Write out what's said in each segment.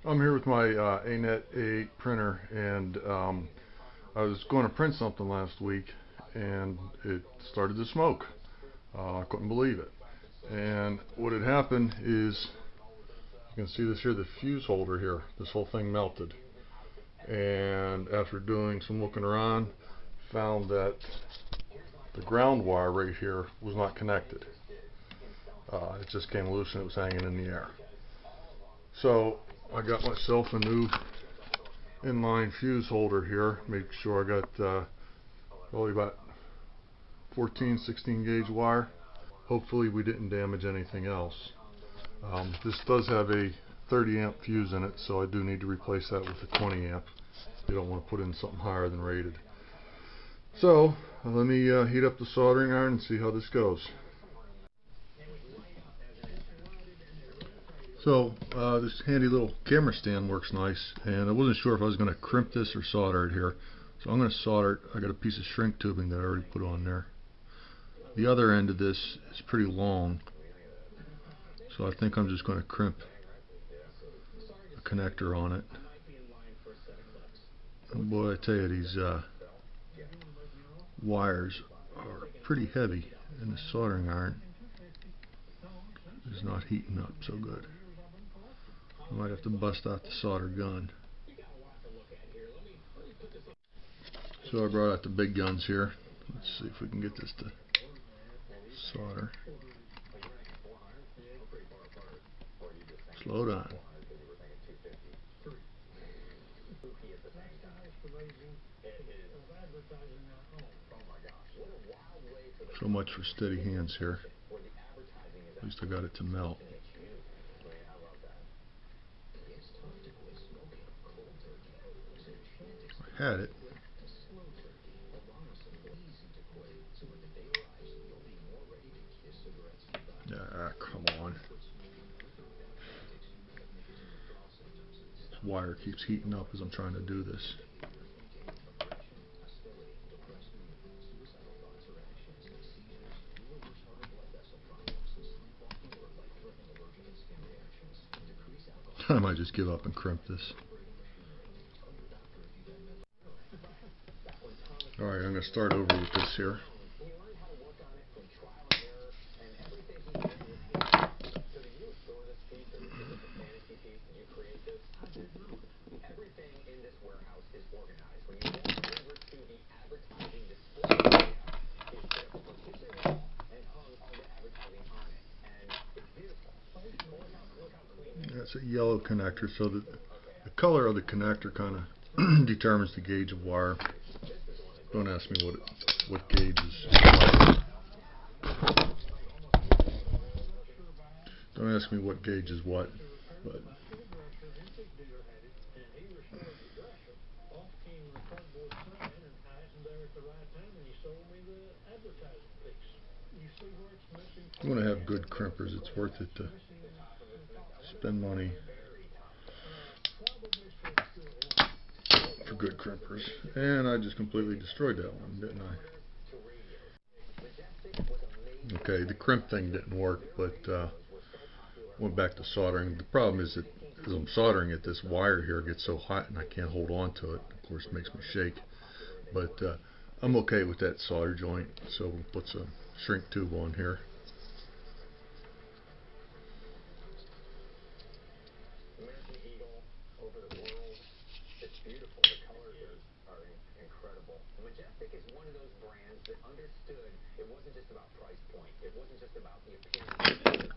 I'm here with my Anet A8 printer, and I was going to print something last week and it started to smoke. I couldn't believe it. And what had happened is, you can see this here, the fuse holder here, this whole thing melted. And after doing some looking around, found that the ground wire right here was not connected. It just came loose and it was hanging in the air. So I got myself a new inline fuse holder here. Make sure I got probably about 16 gauge wire. Hopefully we didn't damage anything else. This does have a 30 amp fuse in it, so I do need to replace that with a 20 amp. You don't want to put in something higher than rated. So let me heat up the soldering iron and see how this goes. So this handy little camera stand works nice, and I wasn't sure if I was going to crimp this or solder it here. So I'm going to solder it. I got a piece of shrink tubing that I already put on there. The other end of this is pretty long, so I think I'm just going to crimp a connector on it. And boy, I tell you, these wires are pretty heavy, and the soldering iron is not heating up so good. I might have to bust out the solder gun. So I brought out the big guns here. Let's see if we can get this to solder. Slow down. So much for steady hands here. At least I got it to melt. I had it. Come on. This wire keeps heating up as I'm trying to do this. I might just give up and crimp this. Alright, I'm going to start over with this here. That's a yellow connector, so the color of the connector kind of determines the gauge of wire. Don't ask me what gauge is what. Don't ask me what gauge is what, but you want to have good crimpers. It's worth it to spend money for good crimpers. And I just completely destroyed that one, didn't I? Okay, the crimp thing didn't work, but went back to soldering. The problem is that as I'm soldering it, this wire here gets so hot and I can't hold on to it. Of course, it makes me shake. But I'm okay with that solder joint, so we'll put some shrink tube on here.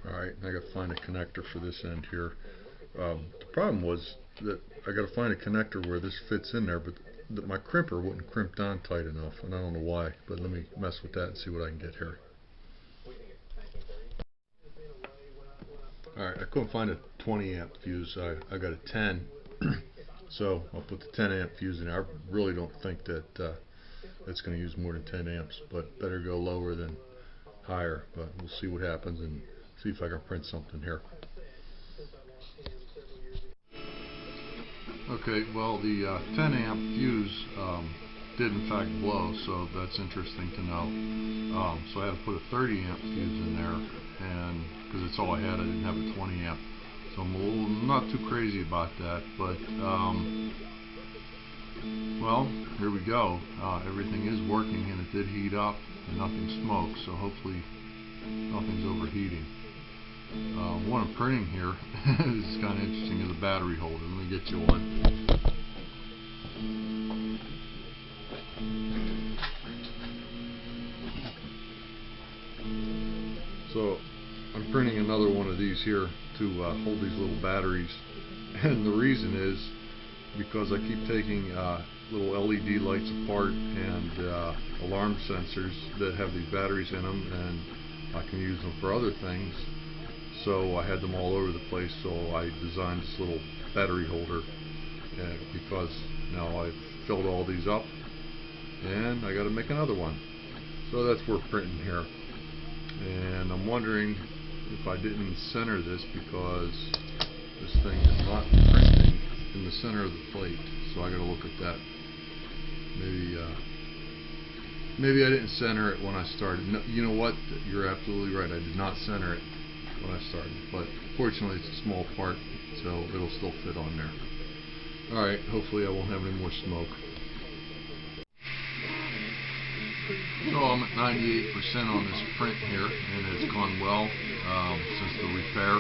Alright, I got to find a connector for this end here. The problem was that I got to find a connector where this fits in there, but my crimper wouldn't crimp down tight enough, and I don't know why, but let me mess with that and see what I can get here. Alright, I couldn't find a 20 amp fuse. I got a 10, so I'll put the 10 amp fuse in there. I really don't think that it's going to use more than 10 amps, but better go lower than higher. But we'll see what happens and see if I can print something here. Okay, well, the 10 amp fuse did in fact blow, so that's interesting to know. So I had to put a 30 amp fuse in there, and because it's all I had, I didn't have a 20 amp. So I'm a little not too crazy about that, but well, here we go. Everything is working, and it did heat up, and nothing smoked. So hopefully nothing's overheating. What I'm printing here is kind of interesting, is a battery holder. Let me get you one. So I'm printing another one of these here to hold these little batteries, and the reason is because I keep taking little LED lights apart and alarm sensors that have these batteries in them, and I can use them for other things. So I had them all over the place, so I designed this little battery holder, because now I've filled all these up and I got to make another one. So that's what we're printing here, and I'm wondering if I didn't center this, because this thing is not printing in the center of the plate, so I got to look at that. Maybe I didn't center it when I started. No, you know what? You're absolutely right. I did not center it when I started, but fortunately it's a small part, so it'll still fit on there. Alright, hopefully I won't have any more smoke. So I'm at 98% on this print here, and it's gone well since the repair.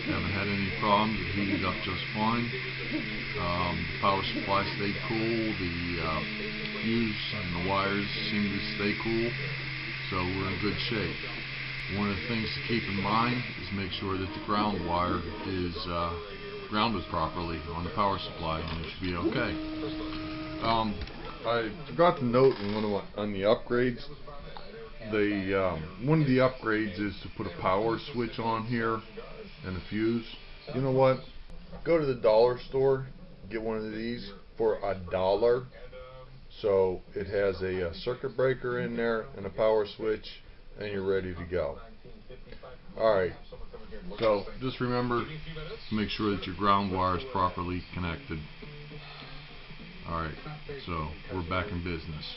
Haven't had any problems. It heated up just fine. The power supply stayed cool. The fuse and the wires seem to stay cool, so we're in good shape. One of the things to keep in mind is make sure that the ground wire is grounded properly on the power supply, and it should be okay. I forgot to note in on the upgrades, one of the upgrades is to put a power switch on here and a fuse. You know what? Go to the dollar store, get one of these for $1. So it has a circuit breaker in there and a power switch, and you're ready to go. Alright, so just remember to make sure that your ground wire is properly connected. Alright, so we're back in business.